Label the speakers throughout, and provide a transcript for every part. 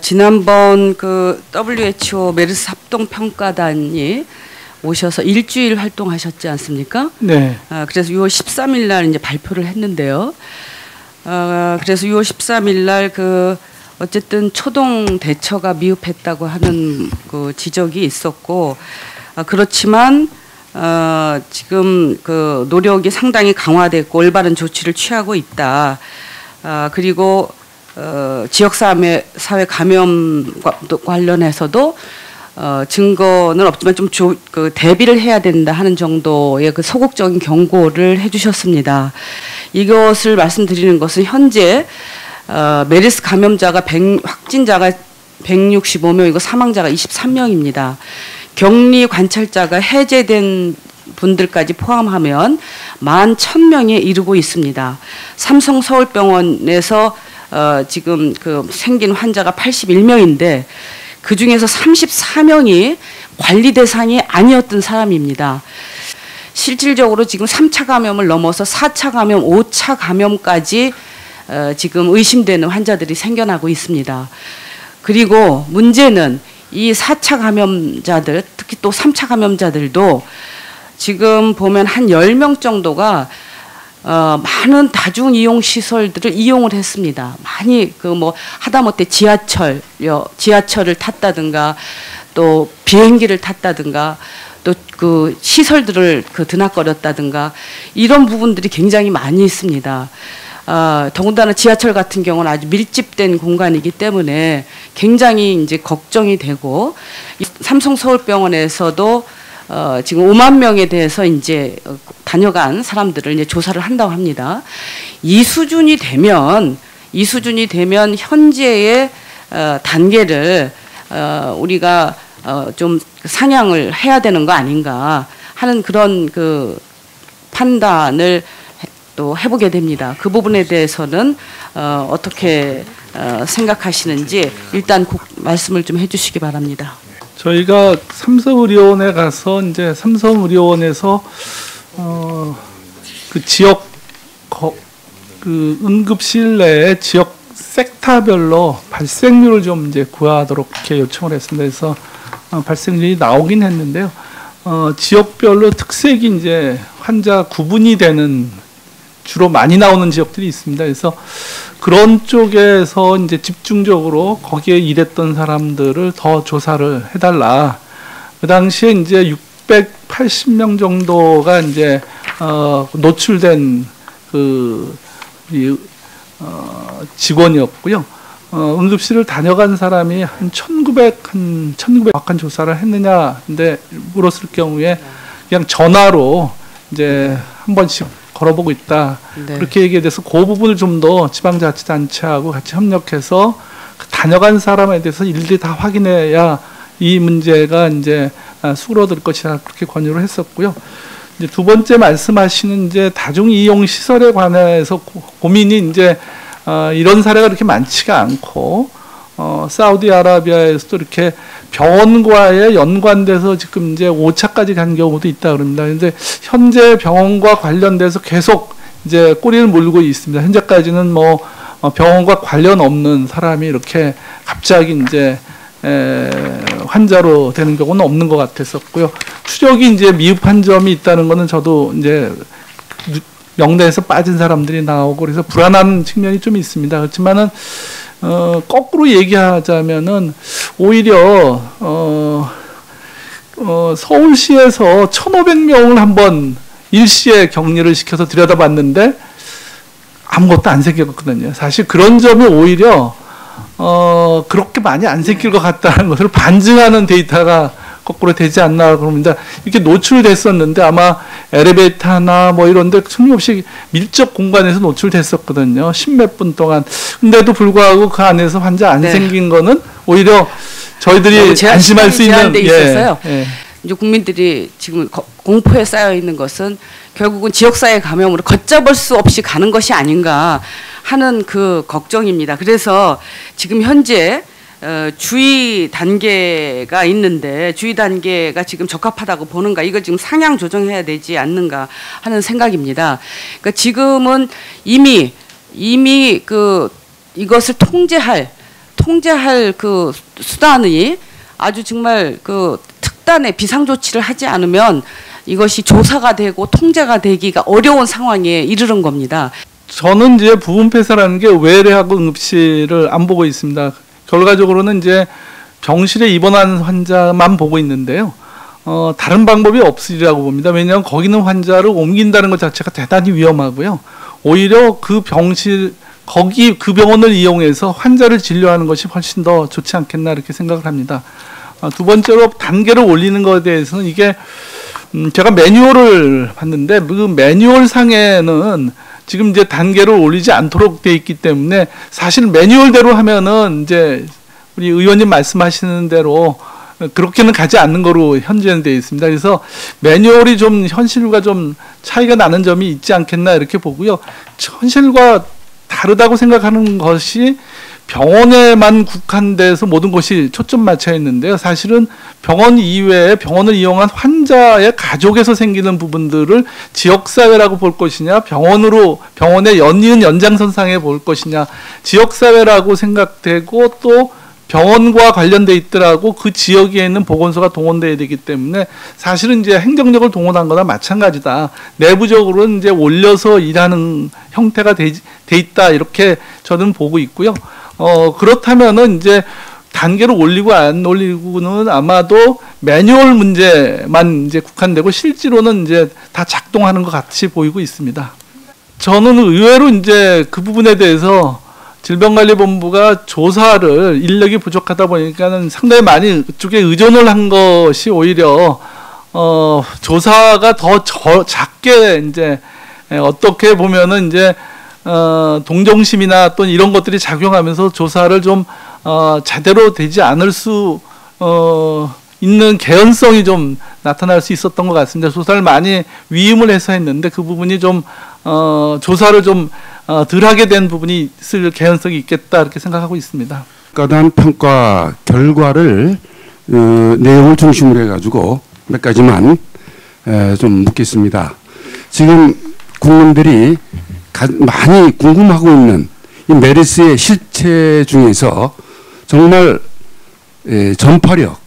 Speaker 1: 지난번 그 WHO 메르스 합동평가단이 오셔서 일주일 활동하셨지 않습니까?
Speaker 2: 네.
Speaker 1: 그래서 6월 13일 날 이제 발표를 했는데요. 그래서 6월 13일 날 그 어쨌든 초동 대처가 미흡했다고 하는 그 지적이 있었고, 그렇지만 지금 그 노력이 상당히 강화됐고 올바른 조치를 취하고 있다. 그리고 지역사회 감염과 관련해서도 증거는 없지만 좀 그 대비를 해야 된다 하는 정도의 그 소극적인 경고를 해주셨습니다. 이것을 말씀드리는 것은 현재 메르스 감염자가 확진자가 165명이고 사망자가 23명입니다. 격리 관찰자가 해제된 분들까지 포함하면 11,000명에 이르고 있습니다. 삼성 서울병원에서 지금 그 생긴 환자가 81명인데 그 중에서 34명이 관리 대상이 아니었던 사람입니다. 실질적으로 지금 3차 감염을 넘어서 4차 감염, 5차 감염까지 지금 의심되는 환자들이 생겨나고 있습니다. 그리고 문제는 이 4차 감염자들, 특히 또 3차 감염자들도 지금 보면 한 10명 정도가 많은 다중 이용 시설들을 이용을 했습니다. 많이 그 뭐 하다못해 지하철을 탔다든가 또 비행기를 탔다든가 또 그 시설들을 그 드나거렸다든가 이런 부분들이 굉장히 많이 있습니다. 더군다나 지하철 같은 경우는 아주 밀집된 공간이기 때문에 굉장히 이제 걱정이 되고, 삼성 서울병원에서도 지금 5만 명에 대해서 이제 다녀간 사람들을 이제 조사를 한다고 합니다. 이 수준이 되면 현재의 단계를 우리가 좀 상향을 해야 되는 거 아닌가 하는 그런 그 판단을 또 해보게 됩니다. 그 부분에 대해서는 어떻게 생각하시는지 일단 말씀을 좀 해주시기 바랍니다.
Speaker 2: 저희가 삼성의료원에 가서 이제 삼성의료원에서 그 지역 그 응급실 내에 지역 섹터별로 발생률을 좀 이제 구하도록 이렇게 요청을 했습니다. 그래서 발생률이 나오긴 했는데요. 지역별로 특색이 이제 환자 구분이 되는 주로 많이 나오는 지역들이 있습니다. 그래서 그런 쪽에서 이제 집중적으로 거기에 일했던 사람들을 더 조사를 해달라. 그 당시에 이제 680명 정도가 이제 노출된 그 직원이었고요. 응급실을 다녀간 사람이 한 1900 정확한 조사를 했느냐, 근데 물었을 경우에 그냥 전화로 이제 한 번씩 걸어보고 있다. 네. 그렇게 얘기에 대해서 그 부분을 좀 더 지방자치단체하고 같이 협력해서 다녀간 사람에 대해서 일일이 다 확인해야 이 문제가 이제 수그러들 것이다. 그렇게 권유를 했었고요. 이제 두 번째 말씀하시는 이제 다중 이용 시설에 관해서 고민이 이제 이런 사례가 그렇게 많지가 않고 사우디아라비아에서도 이렇게 병원과의 연관돼서 지금 이제 5차까지 간 경우도 있다 그럽니다. 그런데 현재 병원과 관련돼서 계속 이제 꼬리를 물고 있습니다. 현재까지는 뭐 병원과 관련 없는 사람이 이렇게 갑자기 이제 환자로 되는 경우는 없는 것 같았었고요. 추적이 이제 미흡한 점이 있다는 거는 저도 이제 명단에서 빠진 사람들이 나오고 그래서 불안한 측면이 좀 있습니다. 그렇지만은 거꾸로 얘기하자면은 오히려 서울시에서 1,500명을 한번 일시에 격리를 시켜서 들여다봤는데 아무것도 안 생겼거든요. 사실 그런 점이 오히려 그렇게 많이 안 생길 것 같다는 것을 반증하는 데이터가 거꾸로 되지 않나 그럽니다. 이렇게 노출됐었는데 아마 엘리베이터나 뭐 이런데 틀림없이 밀접 공간에서 노출됐었거든요. 10몇 분 동안. 근데도 불구하고 그 안에서 환자 안 생긴 거는 오히려 저희들이 안심할 수 있는
Speaker 1: 있었어요. 이제 국민들이 지금 공포에 쌓여 있는 것은 결국은 지역사회 감염으로 걷잡을 수 없이 가는 것이 아닌가 하는 그 걱정입니다. 그래서 지금 현재 주의 단계가 있는데 주의 단계가 지금 적합하다고 보는가, 이걸 지금 상향 조정해야 되지 않는가 하는 생각입니다. 그러니까 지금은 이미 그 이것을 통제할 통제할 그 수단이 아주 정말 그 특단의 비상조치를 하지 않으면 이것이 조사가 되고 통제가 되기가 어려운 상황에 이르는 겁니다.
Speaker 2: 저는 이제 부분폐사라는 게 외래하고 응급실을 안 보고 있습니다. 결과적으로는 이제 병실에 입원한 환자만 보고 있는데요. 다른 방법이 없으리라고 봅니다. 왜냐하면 거기는 환자를 옮긴다는 것 자체가 대단히 위험하고요. 오히려 그 병실, 거기 그 병원을 이용해서 환자를 진료하는 것이 훨씬 더 좋지 않겠나 이렇게 생각을 합니다. 두 번째로 단계를 올리는 것에 대해서는 이게 제가 매뉴얼을 봤는데 그 매뉴얼 상에는 지금 이제 단계를 올리지 않도록 돼 있기 때문에 사실 매뉴얼대로 하면은 이제 우리 의원님 말씀하시는 대로 그렇게는 가지 않는 거로 현재는 되어 있습니다. 그래서 매뉴얼이 좀 현실과 좀 차이가 나는 점이 있지 않겠나 이렇게 보고요. 현실과 다르다고 생각하는 것이 병원에만 국한돼서 모든 것이 초점 맞춰 있는데요. 사실은 병원 이외에 병원을 이용한 환자의 가족에서 생기는 부분들을 지역사회라고 볼 것이냐, 병원의 연이은 연장선상에 볼 것이냐, 지역사회라고 생각되고 또 병원과 관련돼 있더라고 그 지역에 있는 보건소가 동원돼야 되기 때문에 사실은 이제 행정력을 동원한 거나 마찬가지다. 내부적으로는 이제 올려서 일하는 형태가 돼 있다. 이렇게 저는 보고 있고요. 그렇다면은 이제 단계를 올리고 안 올리고는 아마도 매뉴얼 문제만 이제 국한되고 실제로는 이제 다 작동하는 것 같이 보이고 있습니다. 저는 의외로 이제 그 부분에 대해서 질병관리본부가 조사를 인력이 부족하다 보니까는 상당히 많이 그쪽에 의존을 한 것이 오히려 조사가 더 작게 이제 어떻게 보면은 이제 동정심이나 또는 이런 것들이 작용하면서 조사를 좀 제대로 되지 않을 수 있는 개연성이 좀 나타날 수 있었던 것 같습니다. 조사를 많이 위임을 해서 했는데 그 부분이 좀 조사를 좀 덜 하게 된 부분이 있을 개연성이 있겠다 이렇게 생각하고 있습니다.
Speaker 3: 과다한 평가 결과를 내용을 중심으로 해가지고 몇 가지만 좀 묻겠습니다. 지금 국민들이 많이 궁금하고 있는 이 메르스의 실체 중에서 정말 전파력,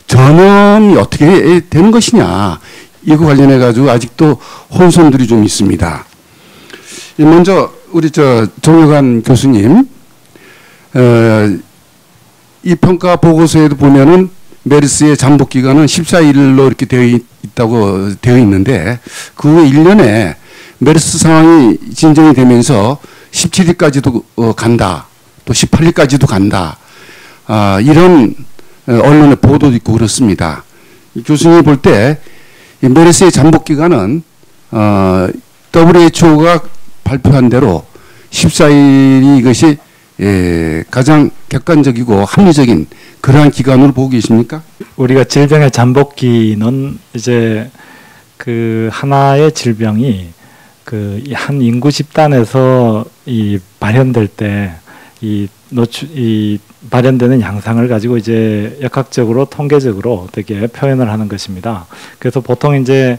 Speaker 3: 전염이 어떻게 되는 것이냐 이거 관련해 가지고 아직도 혼선들이 좀 있습니다. 먼저 우리 정혁환 교수님, 이 평가 보고서에도 보면은 메르스의 잠복 기간은 14일로 이렇게 되어 있는데 그 후에 1년에 메르스 상황이 진정이 되면서 17일까지도 간다, 또 18일까지도 간다. 이런 언론의 보도도 있고 그렇습니다. 교수님이 볼 때 메르스의 잠복 기간은 WHO가 발표한 대로 14일이 이것이 가장 객관적이고 합리적인 그러한 기간으로 보고 계십니까?
Speaker 4: 우리가 질병의 잠복기는 이제 그 하나의 질병이 그 한 인구 집단에서 발현될 때 이 발현되는 양상을 가지고 이제 역학적으로 통계적으로 어떻게 표현을 하는 것입니다. 그래서 보통 이제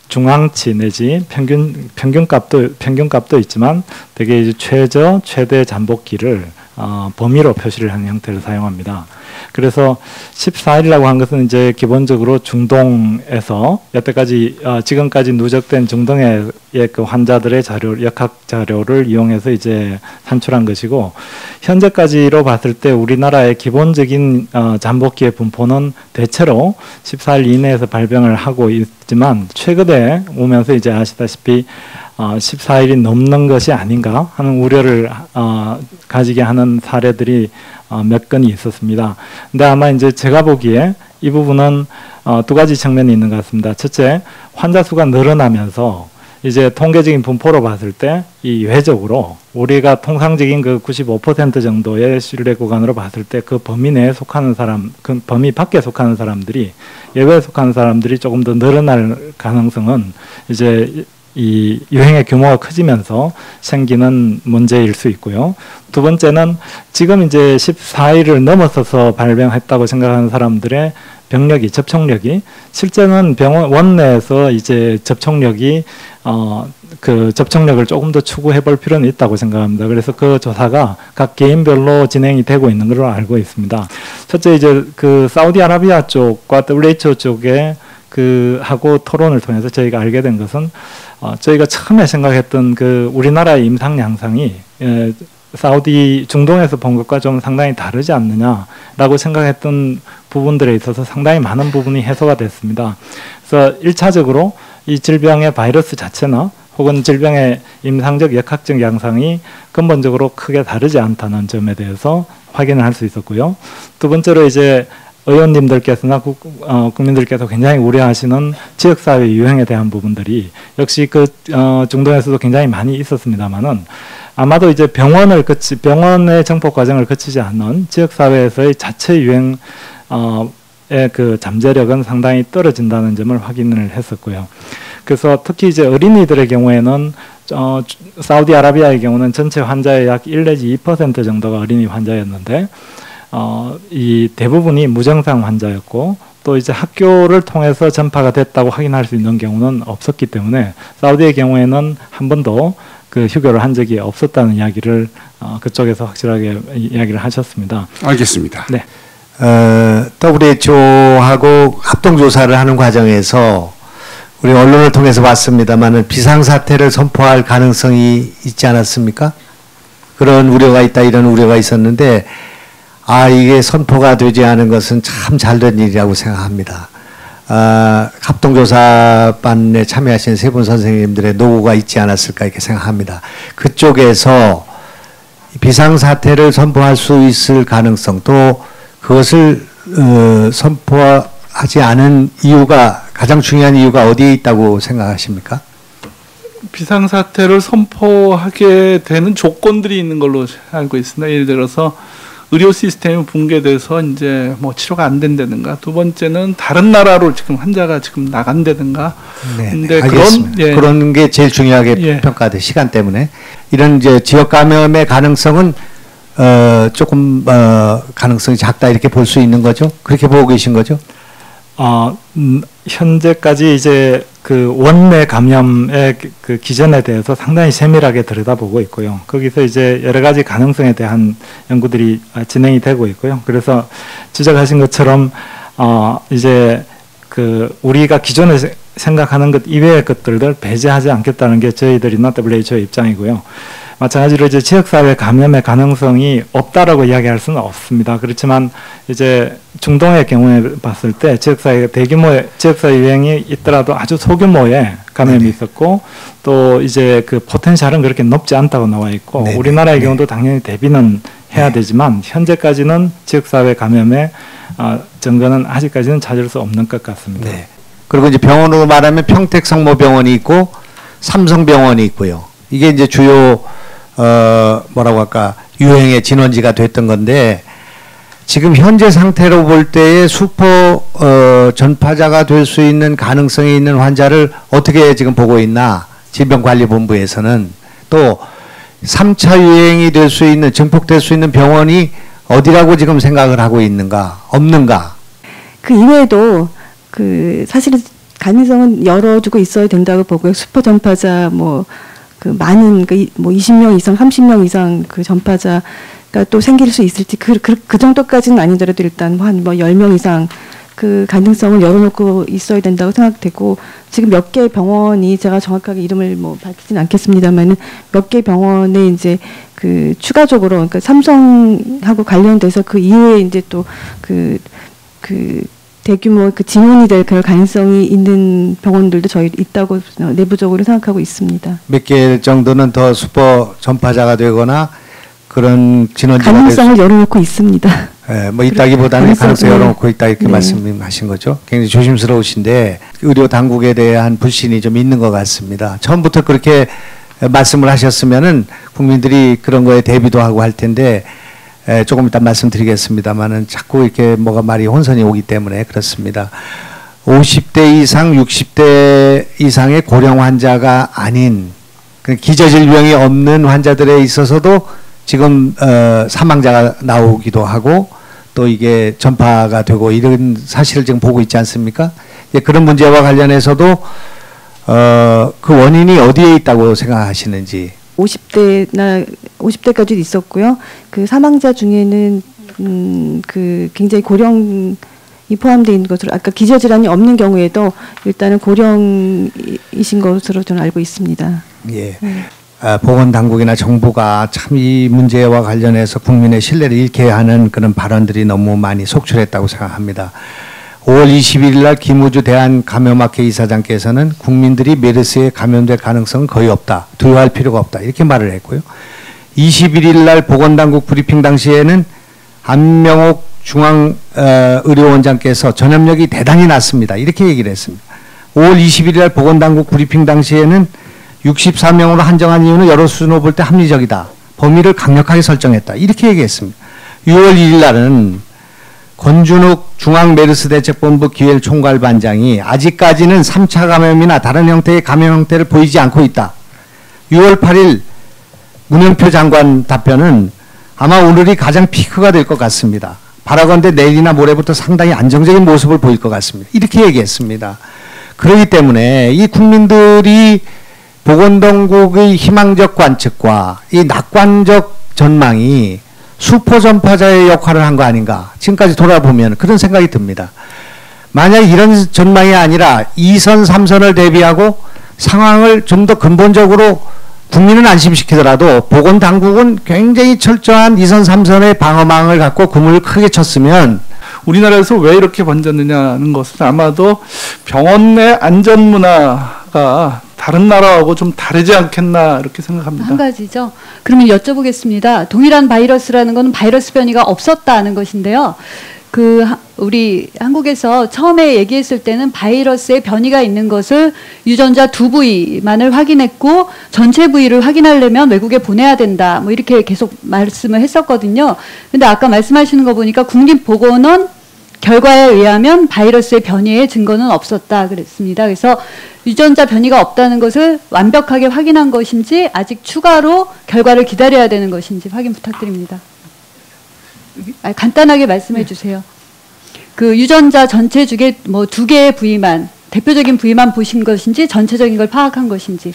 Speaker 4: 중앙치 내지 평균값도 있지만 되게 이제 최대 잠복기를 범위로 표시를 하는 형태를 사용합니다. 그래서 14일이라고 한 것은 이제 기본적으로 중동에서 여태까지 지금까지 누적된 중동의 그 환자들의 역학 자료를 이용해서 이제 산출한 것이고, 현재까지로 봤을 때 우리나라의 기본적인 잠복기의 분포는 대체로 14일 이내에서 발병을 하고 있지만 최근에 오면서 이제 아시다시피 14일이 넘는 것이 아닌가 하는 우려를 가지게 하는 사례들이 몇 건이 있었습니다. 근데 아마 이제 제가 보기에 이 부분은 두 가지 측면이 있는 것 같습니다. 첫째, 환자 수가 늘어나면서 이제 통계적인 분포로 봤을 때 이 외적으로 우리가 통상적인 그 95% 정도의 신뢰 구간으로 봤을 때 그 범위 내에 속하는 사람, 그 범위 밖에 속하는 사람들이, 예외에 속하는 사람들이 조금 더 늘어날 가능성은 이제 이 유행의 규모가 커지면서 생기는 문제일 수 있고요. 두 번째는 지금 이제 14일을 넘어서서 발병했다고 생각하는 사람들의 접촉력이 실제는 병원 내에서 이제 접촉력이 그 접촉력을 조금 더 추구해 볼 필요는 있다고 생각합니다. 그래서 그 조사가 각 개인별로 진행이 되고 있는 걸로 알고 있습니다. 첫째 이제 그 사우디아라비아 쪽과 WHO 쪽에 그 하고 토론을 통해서 저희가 알게 된 것은 저희가 처음에 생각했던 그 우리나라의 임상 양상이 사우디 중동에서 본 것과 좀 상당히 다르지 않느냐라고 생각했던 부분들에 있어서 상당히 많은 부분이 해소가 됐습니다. 그래서 1차적으로 이 질병의 바이러스 자체나 혹은 질병의 임상적 역학적 양상이 근본적으로 크게 다르지 않다는 점에 대해서 확인을 할 수 있었고요. 두 번째로 이제 의원님들께서나 국민들께서 굉장히 우려하시는 지역사회 유행에 대한 부분들이 역시 그 중동에서도 굉장히 많이 있었습니다만은 아마도 이제 병원의 정폭 과정을 거치지 않는 지역사회에서의 자체 유행의 그 잠재력은 상당히 떨어진다는 점을 확인을 했었고요. 그래서 특히 이제 어린이들의 경우에는 사우디아라비아의 경우는 전체 환자의 약 1 내지 2% 정도가 어린이 환자였는데 이 대부분이 무증상 환자였고 또 이제 학교를 통해서 전파가 됐다고 확인할 수 있는 경우는 없었기 때문에 사우디의 경우에는 한 번도 그 휴교를 한 적이 없었다는 이야기를 그쪽에서 확실하게 이야기를 하셨습니다.
Speaker 3: 알겠습니다.
Speaker 4: 네.
Speaker 5: WHO하고 합동조사를 하는 과정에서 우리 언론을 통해서 봤습니다만은 비상사태를 선포할 가능성이 있지 않았습니까? 그런 우려가 있다 이런 우려가 있었는데 이게 선포가 되지 않은 것은 참 잘된 일이라고 생각합니다. 합동조사반에 참여하신 세 분 선생님들의 노고가 있지 않았을까 이렇게 생각합니다. 그쪽에서 비상사태를 선포할 수 있을 가능성 또 그것을 선포하지 않은 이유가 가장 중요한 이유가 어디에 있다고 생각하십니까?
Speaker 2: 비상사태를 선포하게 되는 조건들이 있는 걸로 알고 있습니다. 예를 들어서 의료 시스템이 붕괴돼서 이제 뭐 치료가 안 된다든가, 두 번째는 다른 나라로 지금 환자가 지금 나간다든가.
Speaker 5: 네,
Speaker 2: 근데
Speaker 5: 알겠습니다. 그런 게 제일 중요하게 평가돼 시간 때문에 이런 이제 지역 감염의 가능성은 조금 가능성이 작다 이렇게 볼 수 있는 거죠? 그렇게 보고 계신 거죠?
Speaker 4: 현재까지 이제 그 원내 감염의 그 기전에 대해서 상당히 세밀하게 들여다보고 있고요. 거기서 이제 여러 가지 가능성에 대한 연구들이 진행이 되고 있고요. 그래서 지적하신 것처럼 이제 그 우리가 기존에 생각하는 것 이외의 것들을 배제하지 않겠다는 게 저희들이나 WHO 입장이고요. 마찬가지로 이제 지역사회 감염의 가능성이 없다라고 이야기할 수는 없습니다. 그렇지만 이제 중동의 경우에 봤을 때 지역사회 대규모의 지역사회 유행이 있더라도 아주 소규모의 감염이 있었고 또 이제 그 포텐셜은 그렇게 높지 않다고 나와 있고 우리나라의 경우도 당연히 대비는 해야 되지만 현재까지는 지역사회 감염의 증거는 아직까지는 찾을 수 없는 것 같습니다.
Speaker 5: 네. 그리고 이제 병원으로 말하면 평택성모병원이 있고 삼성병원이 있고요. 이게 이제 주요 뭐라고 할까 유행의 진원지가 됐던 건데 지금 현재 상태로 볼 때의 슈퍼 전파자가 될 수 있는 가능성이 있는 환자를 어떻게 지금 보고 있나 질병관리본부에서는 또 3차 유행이 될 수 있는 증폭될 수 있는 병원이 어디라고 지금 생각을 하고 있는가 없는가?
Speaker 6: 그 이외에도 그 사실은 가능성은 열어두고 있어야 된다고 보고요. 슈퍼 전파자 그 많은 뭐 20명 이상, 30명 이상 그 전파자가 또 생길 수 있을지 그 정도까지는 아니더라도 일단 한 10명 이상 그 가능성을 열어놓고 있어야 된다고 생각되고 지금 몇 개의 병원이 제가 정확하게 이름을 밝히진 않겠습니다만은 몇 개의 병원에 이제 그 추가적으로 그러니까 삼성하고 관련돼서 그 이후에 이제 또 그 대규모 그 진원이 될 그럴 가능성이 있는 병원들도 저희 있다고 내부적으로 생각하고 있습니다.
Speaker 5: 몇 개 정도는 더 슈퍼 전파자가 되거나 그런 진원지가
Speaker 6: 가능성을 열어놓고 있습니다.
Speaker 5: 네, 뭐 있다기보다는 가능성을 열어놓고 있다 이렇게 말씀하신 거죠. 굉장히 조심스러우신데 의료 당국에 대한 불신이 좀 있는 것 같습니다. 처음부터 그렇게 말씀을 하셨으면은 국민들이 그런 거에 대비도 하고 할 텐데. 조금 이따 말씀드리겠습니다만은 자꾸 이렇게 뭐가 말이 혼선이 오기 때문에 그렇습니다. 50대 이상, 60대 이상의 고령 환자가 아닌 기저질병이 없는 환자들에 있어서도 지금 사망자가 나오기도 하고 또 이게 전파가 되고 이런 사실을 지금 보고 있지 않습니까? 그런 문제와 관련해서도 그 원인이 어디에 있다고 생각하시는지.
Speaker 6: 50대까지도 있었고요. 그 사망자 중에는 그 굉장히 고령이 포함되어 있는 것으로 아까 기저질환이 없는 경우에도 일단은 고령이신 것으로 저는 알고 있습니다.
Speaker 5: 예. 보건당국이나 정부가 참 이 문제와 관련해서 국민의 신뢰를 잃게 하는 그런 발언들이 너무 많이 속출했다고 생각합니다. 5월 21일 날 김우주 대한감염학회 이사장께서는 국민들이 메르스에 감염될 가능성은 거의 없다. 두려워할 필요가 없다. 이렇게 말을 했고요. 21일 날 보건당국 브리핑 당시에는 안명옥 중앙의료원장께서 전염력이 대단히 낮습니다. 이렇게 얘기를 했습니다. 5월 21일 날 보건당국 브리핑 당시에는 64명으로 한정한 이유는 여러 수준으로 볼 때 합리적이다. 범위를 강력하게 설정했다. 이렇게 얘기했습니다. 6월 1일 날은 권준욱 중앙메르스대책본부 기획총괄반장이 아직까지는 3차 감염이나 다른 형태의 감염 형태를 보이지 않고 있다. 6월 8일 문현표 장관 답변은 아마 오늘이 가장 피크가 될 것 같습니다. 바라건대 내일이나 모레부터 상당히 안정적인 모습을 보일 것 같습니다. 이렇게 얘기했습니다. 그렇기 때문에 이 국민들이 보건당국의 희망적 관측과 이 낙관적 전망이 수포 전파자의 역할을 한 거 아닌가. 지금까지 돌아보면 그런 생각이 듭니다. 만약 이런 전망이 아니라 2선, 3선을 대비하고 상황을 좀 더 근본적으로 국민은 안심시키더라도 보건당국은 굉장히 철저한 2선, 3선의 방어망을 갖고 그물을 크게 쳤으면
Speaker 2: 우리나라에서 왜 이렇게 번졌느냐는 것은 아마도 병원 내 안전 문화가 다른 나라하고 좀 다르지 않겠나 이렇게 생각합니다.
Speaker 7: 한 가지죠. 그러면 여쭤보겠습니다. 동일한 바이러스라는 것은 바이러스 변이가 없었다는 것인데요. 우리 한국에서 처음에 얘기했을 때는 바이러스의 변이가 있는 것을 유전자 2부위만을 확인했고 전체 부위를 확인하려면 외국에 보내야 된다. 뭐 이렇게 계속 말씀을 했었거든요. 근데 아까 말씀하시는 거 보니까 국립보건원 결과에 의하면 바이러스의 변이의 증거는 없었다 그랬습니다. 그래서 유전자 변이가 없다는 것을 완벽하게 확인한 것인지 아직 추가로 결과를 기다려야 되는 것인지 확인 부탁드립니다. 간단하게 말씀해 주세요. 그 유전자 전체 중에 뭐 2개의 부위만, 대표적인 부위만 보신 것인지 전체적인 걸 파악한 것인지.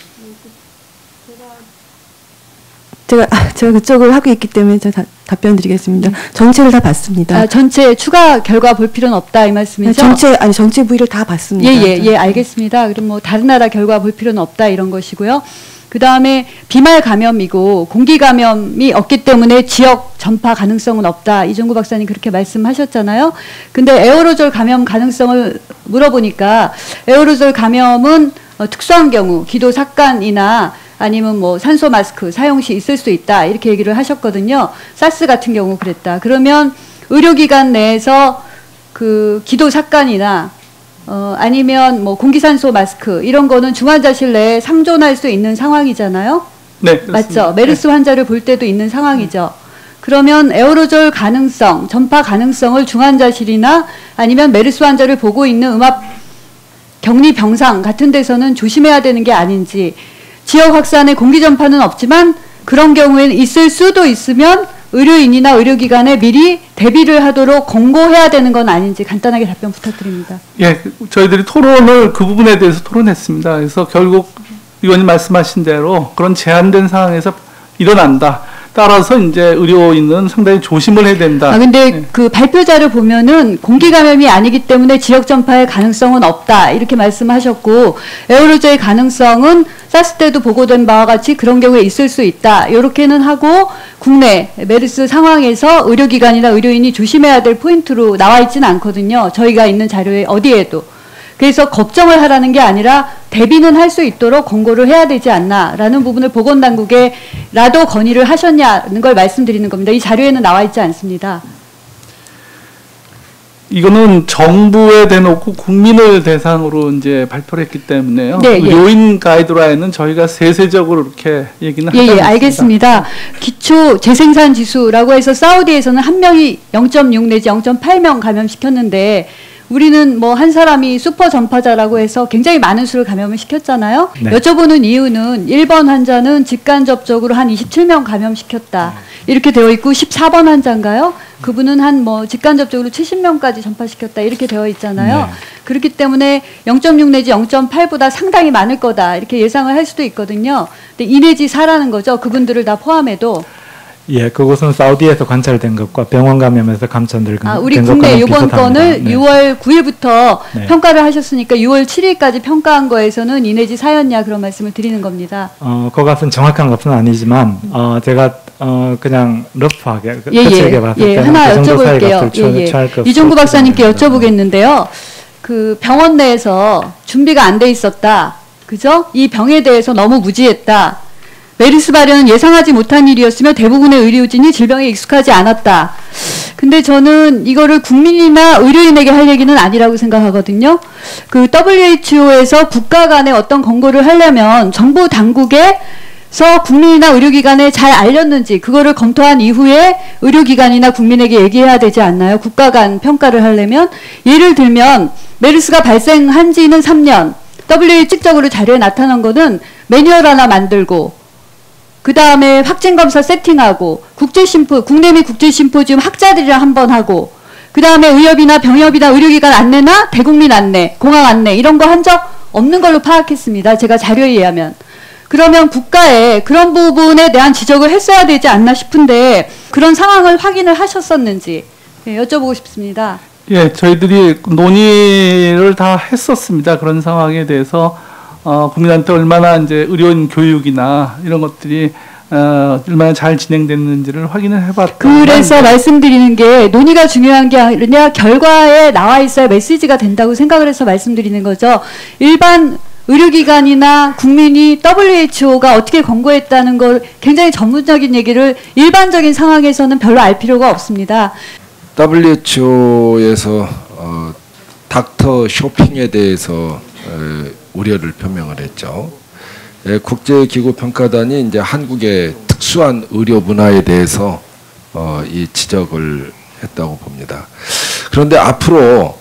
Speaker 6: 제가 그쪽을 하고 있기 때문에 제가 답변 드리겠습니다. 전체를 다 봤습니다.
Speaker 7: 전체 추가 결과 볼 필요는 없다 이 말씀이죠?
Speaker 6: 전체 부위를 다 봤습니다.
Speaker 7: 예, 알겠습니다. 그럼 뭐 다른 나라 결과 볼 필요는 없다 이런 것이고요. 그 다음에 비말 감염이고 공기 감염이 없기 때문에 지역 전파 가능성은 없다. 이종구 박사님 그렇게 말씀하셨잖아요. 근데 에어로졸 감염 가능성을 물어보니까 에어로졸 감염은 특수한 경우 기도 삭간이나 아니면 뭐 산소 마스크 사용 시 있을 수 있다. 이렇게 얘기를 하셨거든요. 사스 같은 경우 그랬다. 그러면 의료기관 내에서 그 기도 삭간이나 아니면 뭐 공기산소 마스크 이런 거는 중환자실 내에 상존할 수 있는 상황이잖아요.
Speaker 2: 네,
Speaker 7: 그렇습니다. 맞죠? 메르스 환자를 볼 때도 있는 상황이죠. 그러면 에어로졸 가능성, 전파 가능성을 중환자실이나 아니면 메르스 환자를 보고 있는 음압 격리 병상 같은 데서는 조심해야 되는 게 아닌지, 지역 확산의 공기 전파는 없지만 그런 경우에는 있을 수도 있으면 의료인이나 의료기관에 미리 대비를 하도록 권고해야 되는 건 아닌지 간단하게 답변 부탁드립니다.
Speaker 2: 예, 저희들이 토론을 그 부분에 대해서 토론했습니다. 그래서 결국 의원님 말씀하신 대로 그런 제한된 상황에서 일어난다. 따라서 이제 의료인은 상당히 조심을 해야 된다.
Speaker 7: 근데 그 발표자를 보면은 공기 감염이 아니기 때문에 지역 전파의 가능성은 없다. 이렇게 말씀하셨고, 에어로졸의 가능성은 사스 때도 보고된 바와 같이 그런 경우에 있을 수 있다. 이렇게는 하고, 국내 메르스 상황에서 의료기관이나 의료인이 조심해야 될 포인트로 나와 있지는 않거든요. 저희가 있는 자료에 어디에도. 그래서 걱정을 하라는 게 아니라 대비는 할 수 있도록 권고를 해야 되지 않나라는 부분을 보건당국에라도 건의를 하셨냐는 걸 말씀드리는 겁니다. 이 자료에는 나와 있지 않습니다.
Speaker 2: 이거는 정부에 대놓고 국민을 대상으로 이제 발표를 했기 때문에요.
Speaker 7: 네,
Speaker 2: 의료인 가이드라인은 저희가 세세적으로 이렇게 얘기는 하지 않습니다.
Speaker 7: 알겠습니다. 기초 재생산 지수라고 해서 사우디에서는 한 명이 0.6 내지 0.8명 감염시켰는데 우리는 뭐 한 사람이 슈퍼 전파자라고 해서 굉장히 많은 수를 감염을 시켰잖아요.
Speaker 4: 네.
Speaker 7: 여쭤보는 이유는 1번 환자는 직간접적으로 한 27명 감염시켰다. 이렇게 되어 있고 14번 환자인가요? 그분은 한 뭐 직간접적으로 70명까지 전파시켰다. 이렇게 되어 있잖아요.
Speaker 4: 네.
Speaker 7: 그렇기 때문에 0.6 내지 0.8보다 상당히 많을 거다 이렇게 예상을 할 수도 있거든요. 근데 2 내지 4라는 거죠. 그분들을 다 포함해도.
Speaker 4: 예, 그것은 사우디에서 관찰된 것과 병원 감염에서 감천된
Speaker 7: 우리 국내 이번 건을
Speaker 4: 네.
Speaker 7: 6월 9일부터
Speaker 4: 네.
Speaker 7: 평가를 하셨으니까 6월 7일까지 평가한 거에서는 2 내지 4였냐 그런 말씀을 드리는 겁니다.
Speaker 4: 그것은 정확한 것은 아니지만 제가 그냥 러프하게 거칠게 봤을 때는
Speaker 7: 하나
Speaker 4: 그 정도
Speaker 7: 여쭤볼게요.
Speaker 4: 취할 것
Speaker 7: 이종구 박사님께
Speaker 4: 네.
Speaker 7: 여쭤보겠는데요. 그 병원 내에서 준비가 안 돼 있었다. 그죠? 이 병에 대해서 너무 무지했다. 메르스 발현은 예상하지 못한 일이었으며 대부분의 의료진이 질병에 익숙하지 않았다. 근데 저는 이거를 국민이나 의료인에게 할 얘기는 아니라고 생각하거든요. 그 WHO에서 국가 간에 어떤 권고를 하려면 정부 당국에서 국민이나 의료기관에 잘 알렸는지 그거를 검토한 이후에 의료기관이나 국민에게 얘기해야 되지 않나요? 국가 간 평가를 하려면 예를 들면 메르스가 발생한 지는 3년 WHO 직접적으로 자료에 나타난 거는 매뉴얼 하나 만들고 그 다음에 확진검사 세팅하고 국내 및 국제심포지움 학자들이랑 한번 하고 그 다음에 의협이나 병협이나 의료기관 안내나 대국민 안내, 공항 안내 이런 거 한 적 없는 걸로 파악했습니다. 제가 자료에 의하면. 그러면 국가에 그런 부분에 대한 지적을 했어야 되지 않나 싶은데 그런 상황을 확인을 하셨었는지 여쭤보고 싶습니다.
Speaker 2: 예, 저희들이 논의를 다 했었습니다. 그런 상황에 대해서 국민한테 얼마나 이제 의료인 교육이나 이런 것들이 얼마나 잘 진행됐는지를 확인을 해봤다.
Speaker 7: 그래서 말씀드리는 게 논의가 중요한 게 아니라 결과에 나와 있어야 메시지가 된다고 생각을 해서 말씀드리는 거죠. 일반 의료기관이나 국민이 WHO가 어떻게 권고했다는 걸 굉장히 전문적인 얘기를 일반적인 상황에서는 별로 알 필요가 없습니다.
Speaker 8: WHO에서 닥터 쇼핑에 대해서 우려를 표명을 했죠. 국제기구 평가단이 이제 한국의 특수한 의료 문화에 대해서 이 지적을 했다고 봅니다. 그런데 앞으로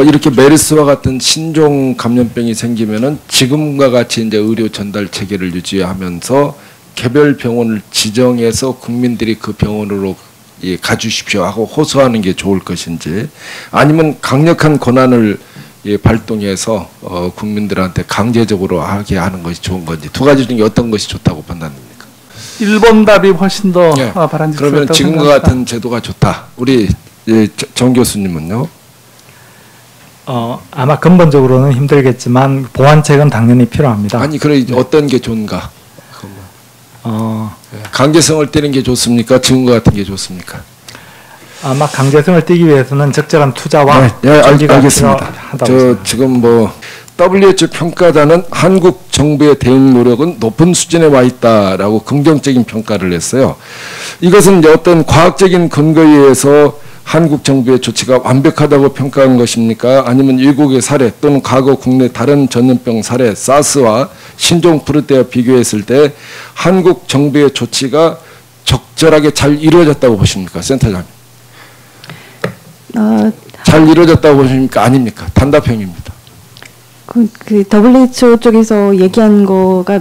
Speaker 8: 이렇게 메르스와 같은 신종 감염병이 생기면은 지금과 같이 이제 의료 전달 체계를 유지하면서 개별 병원을 지정해서 국민들이 그 병원으로 가주십시오 하고 호소하는 게 좋을 것인지 아니면 강력한 권한을 발동해서 국민들한테 강제적으로 하게 하는 것이 좋은 건지 두 가지 중에 어떤 것이 좋다고 판단됩니까?
Speaker 2: 1번 답이 훨씬 더
Speaker 8: 예.
Speaker 2: 바람직스럽다고
Speaker 8: 그러면 지금과
Speaker 2: 생각합니다.
Speaker 8: 같은 제도가 좋다. 우리 정 교수님은요?
Speaker 4: 아마 근본적으로는 힘들겠지만 보완책은 당연히 필요합니다.
Speaker 8: 아니 그래 어떤 게 좋은가? 강제성을 떼는 게 좋습니까? 지금과 같은 게 좋습니까?
Speaker 4: 아마 강제성을 띠기 위해서는 적절한 투자와
Speaker 8: 알겠습니다. 지금 WHO 평가단은 한국 정부의 대응 노력은 높은 수준에 와 있다라고 긍정적인 평가를 했어요. 이것은 이제 어떤 과학적인 근거에 의해서 한국 정부의 조치가 완벽하다고 평가한 것입니까? 아니면 일국의 사례 또는 과거 국내 다른 전염병 사례 사스와 신종 플루 때와 비교했을 때 한국 정부의 조치가 적절하게 잘 이루어졌다고 보십니까? 센터장님. 잘 이루어졌다고 보십니까? 아닙니까? 단답형입니다.
Speaker 6: 그 WHO 쪽에서 얘기한 거가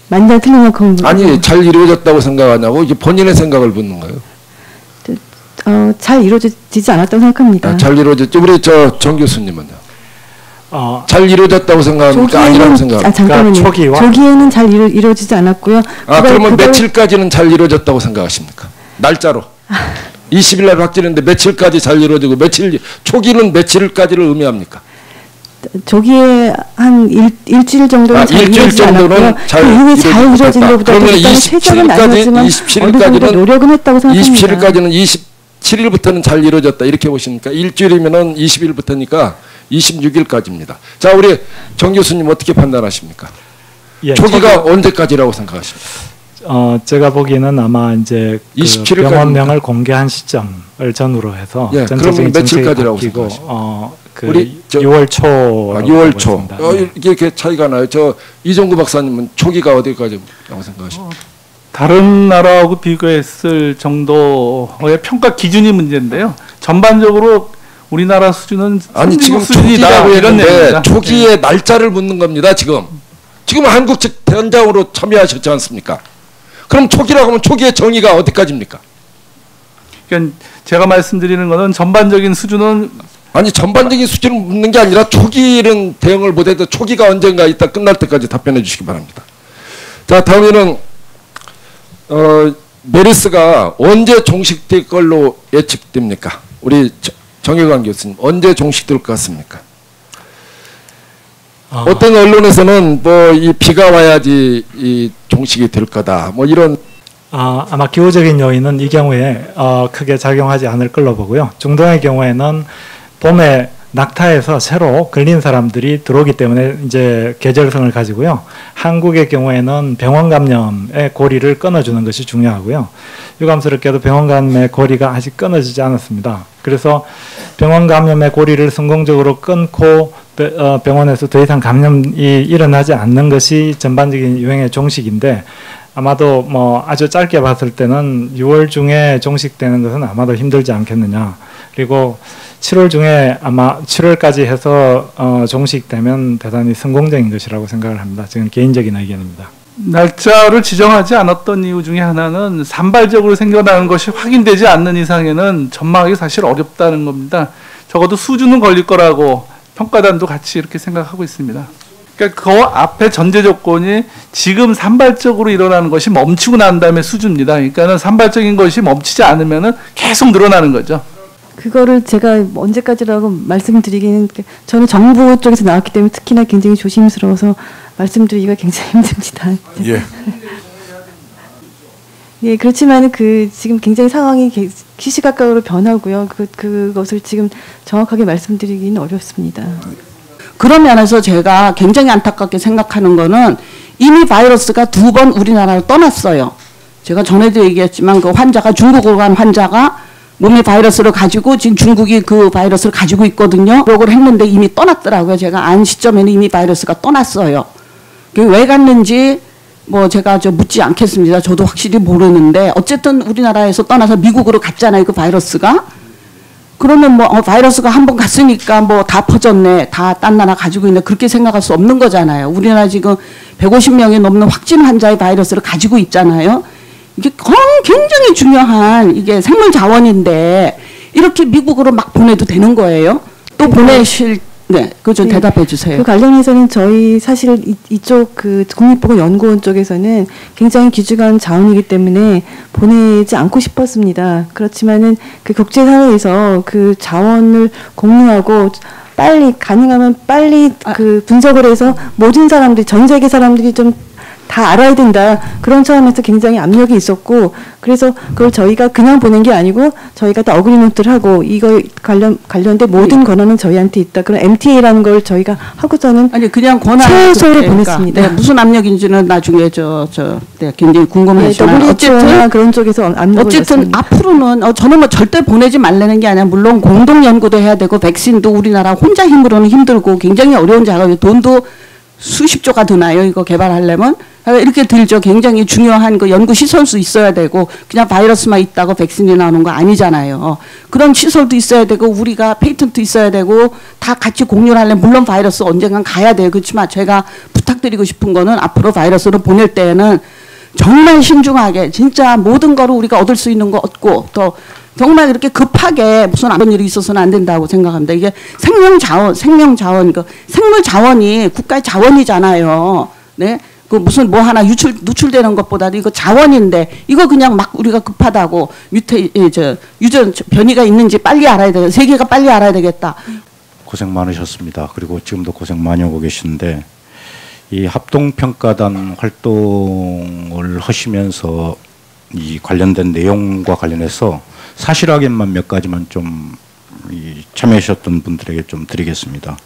Speaker 6: 맞냐 틀리냐 그건
Speaker 8: 아니 잘 이루어졌다고 생각하냐고 이제 본인의 생각을 묻는 거예요.
Speaker 6: 잘 이루어지지 않았다고 생각합니다.
Speaker 8: 잘 이루어졌죠. 우리 정 교수님은요? 잘 이루어졌다고 생각합니까? 아니라고 생각합니까?
Speaker 6: 잠깐만요. 초기에는 잘 이루어지지 않았고요.
Speaker 8: 그러면 며칠까지는 잘 이루어졌다고 생각하십니까? 날짜로. 20일 날 확진했는데 며칠까지 잘 이루어지고 초기는 며칠까지를 의미합니까?
Speaker 6: 조기에 한 일주일 정도는 잘 이루어지지 않았고요. 그 이후에 잘 이루어진 것보다
Speaker 8: 그러면 27일까지는
Speaker 6: 노력은 했다고 생각합니다.
Speaker 8: 27일까지는 27일부터는 잘 이루어졌다 이렇게 보십니까? 일주일이면은 20일부터니까 26일까지입니다. 자, 우리 정 교수님 어떻게 판단하십니까?
Speaker 4: 예,
Speaker 8: 초기가 언제까지라고 생각하십니까?
Speaker 4: 제가 보기에는 아마 이제 그 병원명을 공개한 시점을 전후로 해서
Speaker 8: 그러면 며칠까지라고 생각하십니까?
Speaker 4: 우리 6월 초.
Speaker 8: 6월 초. 이렇게 차이가 나요. 이종구 박사님은 초기가 어디까지라고 생각하십니까?
Speaker 2: 다른 나라하고 비교했을 정도의 평가 기준이 문제인데요. 전반적으로 우리나라 수준은
Speaker 8: 지금
Speaker 2: 수준이다 이런 얘기입니다.
Speaker 8: 초기의 날짜를 묻는 겁니다. 지금 한국 측 현장으로 참여하셨지 않습니까? 그럼 초기라고 하면 초기의 정의가 어디까지입니까?
Speaker 2: 그러니까 제가 말씀드리는 것은 전반적인 수준은
Speaker 8: 아니 전반적인 수치를 묻는 게 아니라 초기는 대응을 못해도 초기가 언젠가 있다 끝날 때까지 답변해 주시기 바랍니다. 자, 다음에는 메르스가 언제 종식될 걸로 예측됩니까? 우리 정혜관 교수님, 언제 종식될 것 같습니까? 어떤 언론에서는 뭐 이 비가 와야지 이 종식이 될 거다, 뭐 이런.
Speaker 4: 아마 기후적인 요인은 이 경우에 크게 작용하지 않을 걸로 보고요. 중동의 경우에는 봄에 낙타에서 새로 걸린 사람들이 들어오기 때문에 이제 계절성을 가지고요. 한국의 경우에는 병원 감염의 고리를 끊어주는 것이 중요하고요. 유감스럽게도 병원 감염의 고리가 아직 끊어지지 않았습니다. 그래서 병원 감염의 고리를 성공적으로 끊고 병원에서 더 이상 감염이 일어나지 않는 것이 전반적인 유행의 종식인데, 아마도 뭐 아주 짧게 봤을 때는 6월 중에 종식되는 것은 아마도 힘들지 않겠느냐. 그리고 7월 중에 아마 7월까지 해서 종식되면 대단히 성공적인 것이라고 생각을 합니다. 지금 개인적인 의견입니다.
Speaker 2: 날짜를 지정하지 않았던 이유 중에 하나는 산발적으로 생겨나는 것이 확인되지 않는 이상에는 전망하기 사실 어렵다는 겁니다. 적어도 수주는 걸릴 거라고 평가단도 같이 이렇게 생각하고 있습니다. 그러니까 그 앞에 전제 조건이 지금 산발적으로 일어나는 것이 멈추고 난 다음에 수주입니다. 그러니까는 산발적인 것이 멈추지 않으면은 계속 늘어나는 거죠.
Speaker 6: 그거를 제가 언제까지라고 말씀드리기는, 저는 정부 쪽에서 나왔기 때문에 특히나 굉장히 조심스러워서 말씀드리기가 굉장히 힘듭니다.
Speaker 3: 예.
Speaker 6: 예, 그렇지만 지금 굉장히 상황이 시시각각으로 변하고요. 그것을 지금 정확하게 말씀드리기는 어렵습니다.
Speaker 1: 그런 면에서 제가 굉장히 안타깝게 생각하는 거는 이미 바이러스가 2번 우리나라를 떠났어요. 제가 전에도 얘기했지만 그 환자가, 중국으로 간 환자가 몸에 바이러스를 가지고 지금 중국이 그 바이러스를 가지고 있거든요. 그걸 했는데 이미 떠났더라고요. 제가 안 시점에는 이미 바이러스가 떠났어요. 왜 갔는지 뭐 제가 묻지 않겠습니다. 저도 확실히 모르는데 어쨌든 우리나라에서 떠나서 미국으로 갔잖아요. 그 바이러스가. 그러면 뭐 바이러스가 한 번 갔으니까 뭐 다 퍼졌네, 다 딴 나라 가지고 있네, 그렇게 생각할 수 없는 거잖아요. 우리나라 지금 150명이 넘는 확진 환자의 바이러스를 가지고 있잖아요. 이게 굉장히 중요한 이게 생물 자원인데 이렇게 미국으로 막 보내도 되는 거예요? 또 보내실, 네, 그거 좀 대답해 주세요.
Speaker 6: 그 관련해서는 저희 사실 이쪽 국립보건연구원 쪽에서는 굉장히 귀중한 자원이기 때문에 보내지 않고 싶었습니다. 그렇지만은 그 국제사회에서 그 자원을 공유하고 가능하면 빨리 분석을 해서 모든 사람들이, 전 세계 사람들이 좀 다 알아야 된다. 그런 차원에서 굉장히 압력이 있었고, 그래서 그걸 저희가 그냥 보낸 게 아니고 저희가 다 어그리먼트를 하고 이거 관련된 모든 권한은 저희한테 있다. 그런 MTA라는 걸 저희가 하고서는
Speaker 1: 그냥 권한
Speaker 6: 최소로 보냈습니다.
Speaker 1: 네, 무슨 압력인지는 나중에 네, 굉장히 궁금하지만
Speaker 6: 어쨌든 그런 쪽에서 압력을
Speaker 1: 어쨌든 앞으로는 저는 뭐 절대 보내지 말라는 게 아니라 물론 공동 연구도 해야 되고 백신도 우리나라 혼자 힘으로는 힘들고 굉장히 어려운 작업이, 돈도 수십조가 드나요? 이거 개발하려면 이렇게 들죠. 굉장히 중요한 그 연구 시설도 있어야 되고 그냥 바이러스만 있다고 백신이 나오는 거 아니잖아요. 그런 시설도 있어야 되고 우리가 페이턴트 있어야 되고 다 같이 공유를 하려면 물론 바이러스 언젠간 가야 돼요. 그렇지만 제가 부탁드리고 싶은 거는 앞으로 바이러스를 보낼 때에는 정말 신중하게 진짜 모든 거를 우리가 얻을 수 있는 거 얻고 또 정말 그렇게 급하게 무슨 그런 일이 있어서는 안 된다고 생각합니다. 이게 생명 자원, 생물 자원이 국가의 자원이잖아요. 네, 무슨 뭐 하나 누출되는 것보다도 이거 자원인데 이거 그냥 막 우리가 급하다고 유전 변이가 있는지 빨리 알아야 되겠다. 세계가 빨리 알아야 되겠다.
Speaker 9: 고생 많으셨습니다. 그리고 지금도 고생 많이 하고 계신데 이 합동평가단 활동을 하시면서 이 관련된 내용과 관련해서 사실 확인만 몇 가지만 좀 참여하셨던 분들에게 좀 드리겠습니다.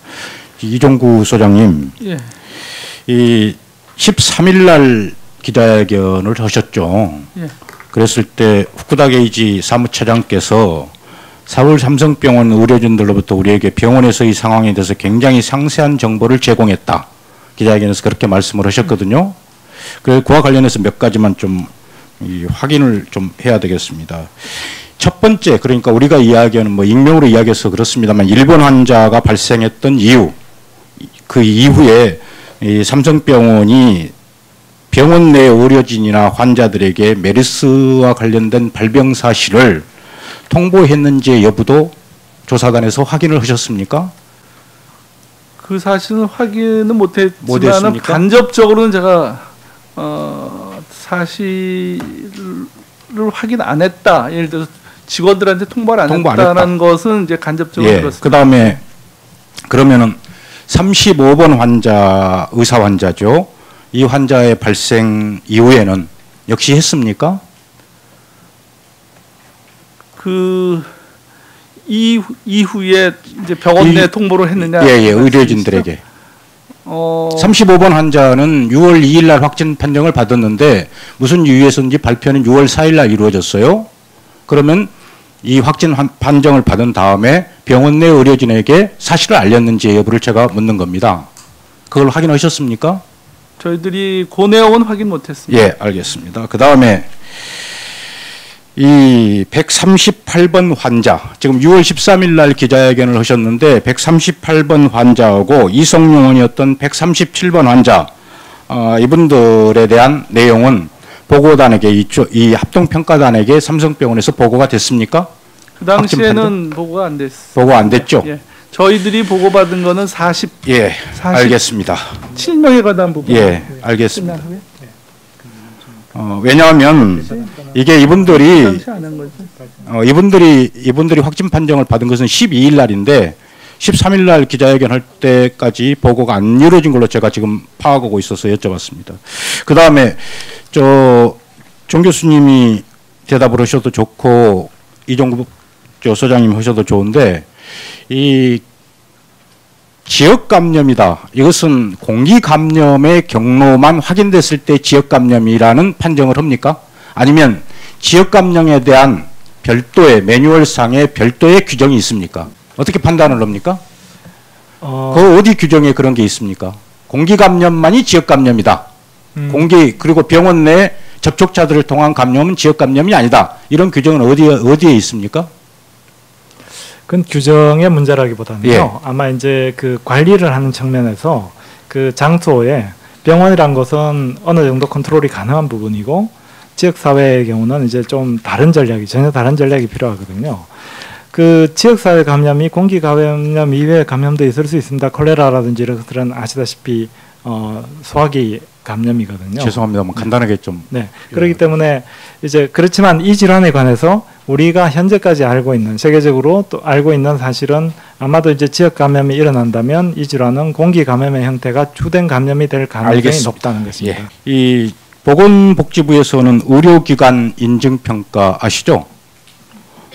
Speaker 9: 이종구 소장님,
Speaker 2: 예.
Speaker 9: 이 13일 날 기자회견을 하셨죠.
Speaker 2: 예.
Speaker 9: 그랬을 때 후쿠다 게이지 사무차장께서 서울 삼성병원 의료진들로부터 우리에게 병원에서의 상황에 대해서 굉장히 상세한 정보를 제공했다. 기자회견에서 그렇게 말씀을 하셨거든요. 그래서 그와 관련해서 몇 가지만 좀 확인을 좀 해야 되겠습니다. 첫 번째, 그러니까 우리가 이야기하는 뭐 익명으로 이야기해서 그렇습니다만 일본 환자가 발생했던 이유, 그 이후에 이 삼성병원이 병원 내 의료진이나 환자들에게 메르스와 관련된 발병 사실을 통보했는지의 여부도 조사단에서 확인을 하셨습니까?
Speaker 2: 그 사실은 확인은 못했지만
Speaker 9: 못했습니까?
Speaker 2: 간접적으로는 제가 사실을 확인 안 했다. 예를 들어서 직원들한테 통보를 안 했다는 것은 이제 간접적으로 들었습니다.
Speaker 9: 그 다음에 그러면은 35번 환자, 의사 환자죠. 이 환자의 발생 이후에는 역시 했습니까?
Speaker 2: 그 이후에 이제 병원 내 통보를 했느냐?
Speaker 9: 예, 의료진들에게. 35번 환자는 6월 2일 날 확진 판정을 받았는데 무슨 이유에서인지 발표는 6월 4일 날 이루어졌어요. 그러면 이 확진 판정을 받은 다음에 병원 내 의료진에게 사실을 알렸는지 여부를 제가 묻는 겁니다. 그걸 확인하셨습니까?
Speaker 2: 저희들이 그 내용은 확인 못했습니다.
Speaker 9: 예, 알겠습니다. 그 다음에 이 138번 환자, 지금 6월 13일 날 기자회견을 하셨는데 138번 환자하고 이성용원이었던 137번 환자, 이분들에 대한 내용은 보고단에게 이 합동평가단에게 삼성병원에서 보고가 됐습니까?
Speaker 2: 그 당시에는 보고가 안 됐어요.
Speaker 9: 보고 안 됐죠?
Speaker 2: 예. 저희들이 보고받은 거는 40.
Speaker 9: 예, 알겠습니다.
Speaker 2: 7명에 관한 부분.
Speaker 9: 예, 알겠습니다. 왜냐하면 이게 이분들이 확진 판정을 받은 것은 12일 날인데 13일 날 기자회견 할 때까지 보고가 안 이루어진 걸로 제가 지금 파악하고 있어서 여쭤봤습니다. 그 다음에 정 교수님이 대답을 하셔도 좋고 이종국 소장님 하셔도 좋은데 이 지역 감염이다. 이것은 공기 감염의 경로만 확인됐을 때 지역 감염이라는 판정을 합니까? 아니면 지역 감염에 대한 별도의 매뉴얼상의 별도의 규정이 있습니까? 어떻게 판단을 합니까? 그 어디 규정에 그런 게 있습니까? 공기 감염만이 지역 감염이다. 그리고 병원 내 접촉자들을 통한 감염은 지역 감염이 아니다. 이런 규정은 어디에 있습니까?
Speaker 4: 그건 규정의 문제라기보다는요.
Speaker 9: 예.
Speaker 4: 아마 이제 그 관리를 하는 측면에서 그 장소에 병원이란 것은 어느 정도 컨트롤이 가능한 부분이고 지역사회의 경우는 이제 좀 전혀 다른 전략이 필요하거든요. 그 지역사회 감염이 공기 감염 이외의 감염도 있을 수 있습니다. 콜레라라든지 이런 것들은 아시다시피 소화기 감염이거든요.
Speaker 9: 죄송합니다. 간단하게 좀.
Speaker 4: 네. 그렇기 때문에 이제 그렇지만 이 질환에 관해서 우리가 현재까지 알고 있는 세계적으로 또 알고 있는 사실은 아마도 이제 지역 감염이 일어난다면 이 질환은 공기 감염의 형태가 주된 감염이 될 가능성이
Speaker 9: 알겠습니다.
Speaker 4: 높다는 것입니다.
Speaker 9: 예. 이 보건복지부에서는 의료기관 인증평가 아시죠?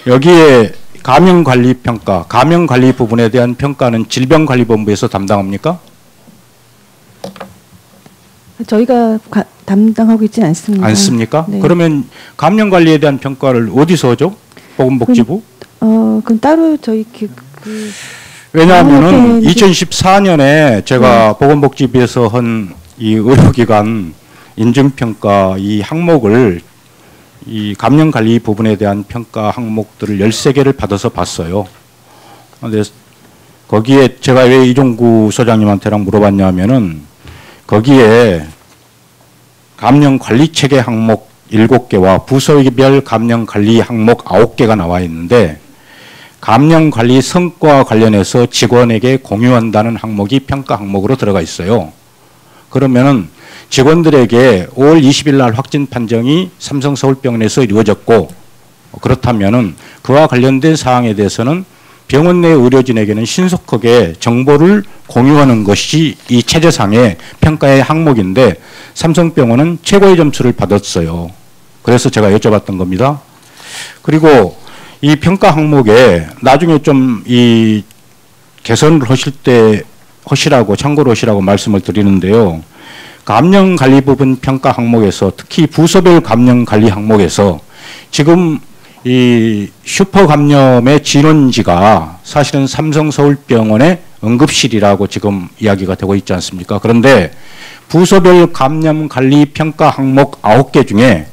Speaker 9: 여기에 감염관리평가, 감염관리 부분에 대한 평가는 질병관리본부에서 담당합니까?
Speaker 6: 저희가 담당하고 있지는 않습니다.
Speaker 9: 않습니까?
Speaker 6: 네.
Speaker 9: 그러면 감염 관리에 대한 평가를 어디서 하죠? 보건복지부?
Speaker 6: 그럼 따로 저희
Speaker 9: 왜냐하면은 2014년에 제가 보건복지부에서 한 이 의료기관 인증평가 이 항목을 이 감염 관리 부분에 대한 평가 항목들을 13개를 받아서 봤어요. 근데 거기에 제가 왜 이종구 소장님한테랑 물어봤냐면은 거기에 감염관리체계 항목 7개와 부서별 감염관리 항목 9개가 나와 있는데 감염관리 성과 관련해서 직원에게 공유한다는 항목이 평가 항목으로 들어가 있어요. 그러면은 직원들에게 5월 20일 날 확진 판정이 삼성서울병원에서 이루어졌고 그렇다면은 그와 관련된 사항에 대해서는 병원 내 의료진에게는 신속하게 정보를 공유하는 것이 이 체제상의 평가의 항목인데 삼성병원은 최고의 점수를 받았어요. 그래서 제가 여쭤봤던 겁니다. 그리고 이 평가 항목에 나중에 좀 이 개선을 하시라고 참고로 하시라고 말씀을 드리는데요. 감염관리 부분 평가 항목에서 특히 부서별 감염관리 항목에서 지금 이 슈퍼 감염의 진원지가 사실은 삼성서울병원의 응급실이라고 지금 이야기가 되고 있지 않습니까? 그런데 부서별 감염 관리 평가 항목 9개 중에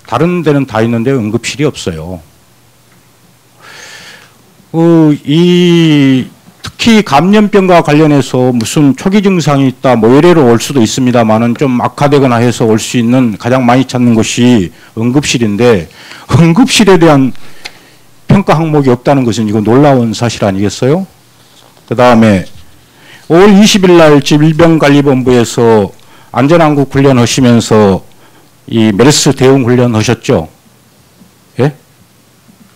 Speaker 9: 다른 데는 다 있는데 응급실이 없어요. 특히 감염병과 관련해서 무슨 초기 증상이 있다, 뭐 이래로 올 수도 있습니다만은 좀 악화되거나 해서 올 수 있는 가장 많이 찾는 곳이 응급실인데 응급실에 대한 평가 항목이 없다는 것은 이거 놀라운 사실 아니겠어요? 그 다음에 5월 20일 날 질병관리본부에서 안전한국 훈련 하시면서 이 메르스 대응 훈련 하셨죠? 예?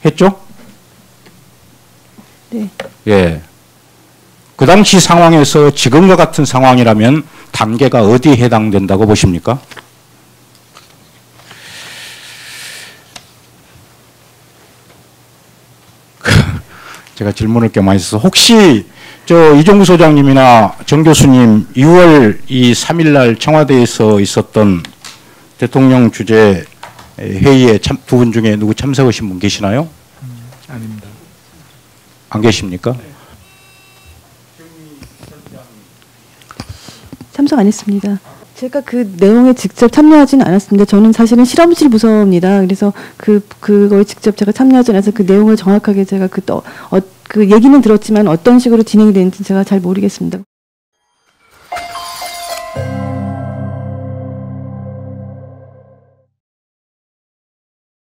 Speaker 9: 했죠?
Speaker 6: 네.
Speaker 9: 예. 그 당시 상황에서 지금과 같은 상황이라면 단계가 어디에 해당된다고 보십니까? 제가 질문을 꽤 많이 써서 혹시 이종구 소장님이나 정 교수님 6월 3일 날 청와대에서 있었던 대통령 주재 회의에 두 분 중에 누구 참석하신 분 계시나요?
Speaker 2: 아닙니다.
Speaker 9: 안 계십니까?
Speaker 6: 참석 안 했습니다. 제가 그 내용에 직접 참여하지는 않았습니다. 저는 사실은 실험실 부서입니다. 그래서 그거에 직접 제가 참여하지 않아서 그 내용을 정확하게 제가 그 얘기는 들었지만 어떤 식으로 진행이 되는지 제가 잘 모르겠습니다.